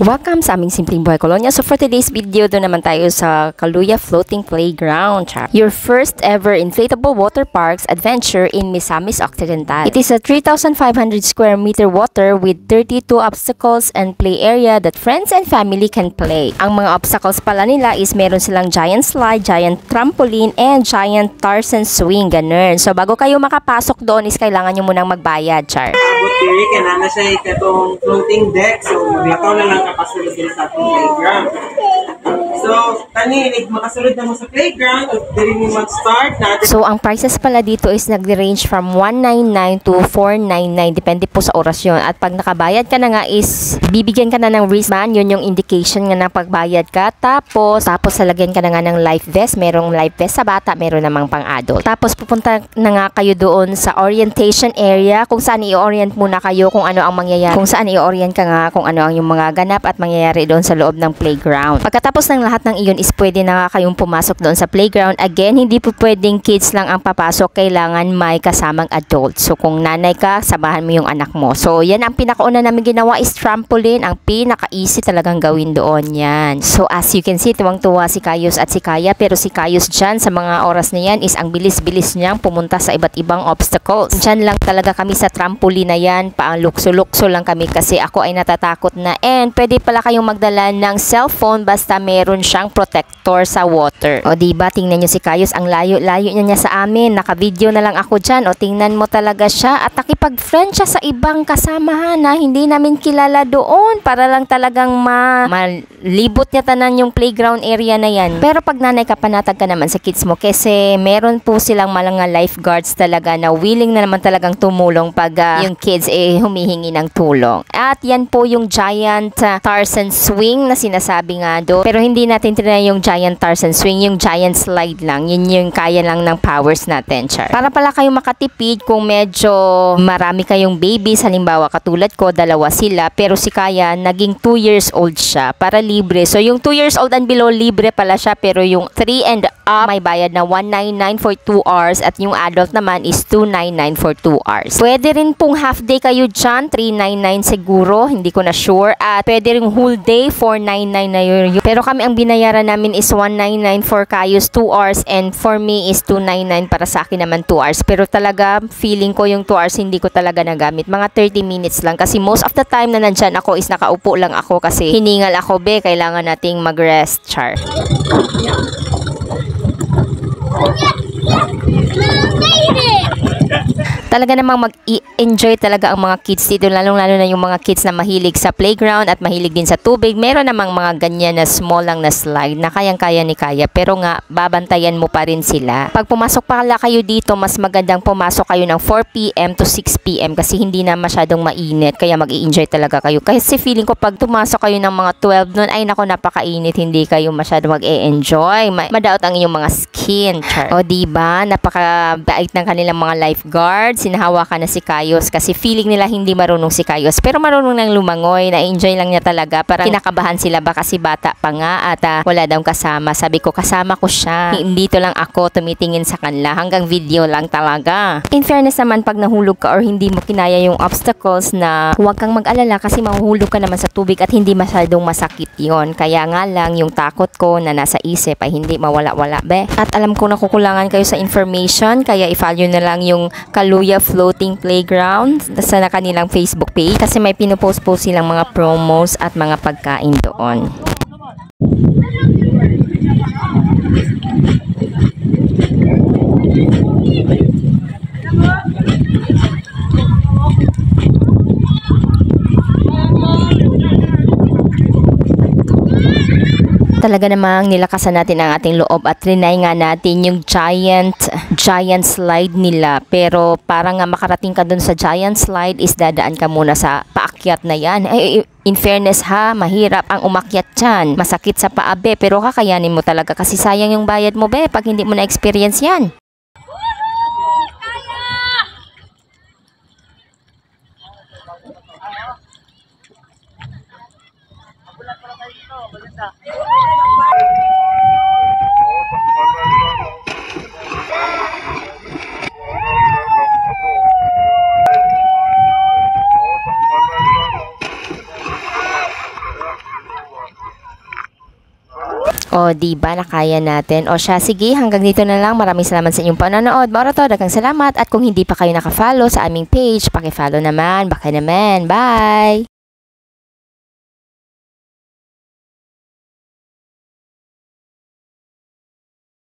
Welcome sa aming Simpleng Buhay Colonia. So for today's video, doon naman tayo sa Kaluya Floating Playground. Your first ever inflatable water parks adventure in Misamis Occidental. It is a 3,500 square meter water with 32 obstacles and play area that friends and family can play. Ang mga obstacles pala nila is meron silang giant slide, giant trampoline, and giant Tarzan swing. Ganun. So bago kayo makapasok doon is kailangan nyo munang magbayad, Char. Buti, kaya na siya itong floating deck. So, maglakaw na lang kapasulod din sa ating playground. So, kanilig, makasulod na mo sa playground at dali mo mag-start natin. So, ang prices pala dito is nag-range from 199 to 499. Depende po sa orasyon. At pag nakabayad ka na nga is bibigyan ka na ng wristband. Yun yung indication nga ng pagbayad ka. Tapos lalagyan ka na nga ng life vest. Merong life vest sa bata, meron namang pang-adult. Tapos pupunta na nga kayo doon sa orientation area kung saan i-orient muna kayo kung ano ang mangyayari. Kung saan i-orient ka nga kung ano ang yung mga ganap at mangyayari doon sa loob ng playground. Pagkatapos ng lahat ng iyon is pwede na nga kayong pumasok doon sa playground. Again, hindi po pwedeng kids lang ang papasok. Kailangan may kasamang adult. So kung nanay ka, samahan mo yung anak mo. So yan ang pinakauna namin ginawa is trampoline. Ang pinaka-easy talagang gawin doon yan. So as you can see, tuwang-tuwa si Kayos at si Kaya. Pero si Kayos dyan sa mga oras na yan is ang bilis-bilis niyang pumunta sa iba't ibang obstacles. Dyan lang talaga kami sa trampoline na yan. Paang lukso-lukso lang kami kasi ako ay natatakot na. And pwede pala kayong magdala ng cellphone basta meron siyang protector sa water. O diba, tingnan nyo si Kayos, ang layo-layo niya sa amin. Naka-video na lang ako dyan. O tingnan mo talaga siya. At nakipag-friend siya sa ibang kasamahan na hindi namin kilala doon para lang talagang malibot niya tanan yung playground area na yan. Pero pag nanay ka, panatag ka naman sa kids mo kasi meron po silang mga lifeguards talaga na willing na naman talagang tumulong pag yung kids humihingi ng tulong. At yan po yung giant Tarzan swing na sinasabi nga doon. Pero hindi natin tinry yung giant Tarzan swing, yung giant slide lang. Yun yung kaya lang ng powers natin, Char. Para pala kayo makatipid kung medyo marami kayong babies, halimbawa katulad ko, dalawa sila, pero si Kaya naging 2 years old siya para libre. So yung 2 years old and below libre pala siya, pero yung 3 and up may bayad na 199 for 2 hours at yung adult naman is 299 for 2 hours. Pwede rin pong half day kayo dyan, 399 siguro, hindi ko na sure. At pwede rin whole day, 499 na yun. Pero kami ang binayaran namin is 199 for Kayos 2 hours and for me is 299 para sa akin naman 2 hours. Pero talaga feeling ko yung 2 hours hindi ko talaga nagamit. Mga 30 minutes lang kasi most of the time na nandyan ako is nakaupo lang ako kasi hiningal ako, kailangan nating mag-rest, Char. Talaga namang mag-enjoy talaga ang mga kids dito, lalong-lalo na yung mga kids na mahilig sa playground at mahilig din sa tubig. Meron namang mga ganyan na small lang na slide na kayang-kaya ni Kaya, pero nga babantayan mo pa rin sila. Pag pumasok pala kayo dito, mas magandang pumasok kayo ng 4 PM to 6 PM kasi hindi na masyadong mainit, kaya mag-i-enjoy talaga kayo. Kasi feeling ko pag pumasok kayo ng mga 12 noon, ay nako, napakainit, hindi kayo masyadong mag-e-enjoy. Madaot ang inyong mga skin, Char. O diba, napakabait ng kanilang mga lifeguards. Sinahawakan na si Kayos kasi feeling nila hindi marunong si Kayos, pero marunong nang lumangoy. Na-enjoy lang niya talaga. Parang kinakabahan sila ba kasi bata pa nga at wala daw kasama. Sabi ko, kasama ko siya. Dito lang ako tumitingin sa kanila. Hanggang video lang talaga. In fairness naman, pag nahulog ka or hindi mo kinaya yung obstacles, na huwag kang mag-alala kasi mahuhulog ka naman sa tubig at hindi masyadong masakit yon. Kaya nga lang yung takot ko na nasa isip ay hindi mawala-wala, be. At alam ko na kukulangan kayo sa information, kaya i-follow na lang yung Kaluya Floating Playground sa kanilang Facebook page kasi may pinupost po silang mga promos at mga pagkain doon. Talaga namang nilakasan natin ang ating loob at trinay nga natin yung giant slide nila. Pero para nga makarating ka dun sa giant slide is dadaan ka muna sa paakyat na yan. In fairness ha, mahirap ang umakyat dyan. Masakit sa paa, pero kakayanin mo talaga kasi sayang yung bayad mo, pag hindi mo na-experience yan. O, diba, nakaya natin. O siya, sige, hanggang dito na lang. Maraming salamat sa inyong panonood. Maura to, daghang salamat. At kung hindi pa kayo nakafollow sa aming page, pakifollow naman. Baka naman. Bye!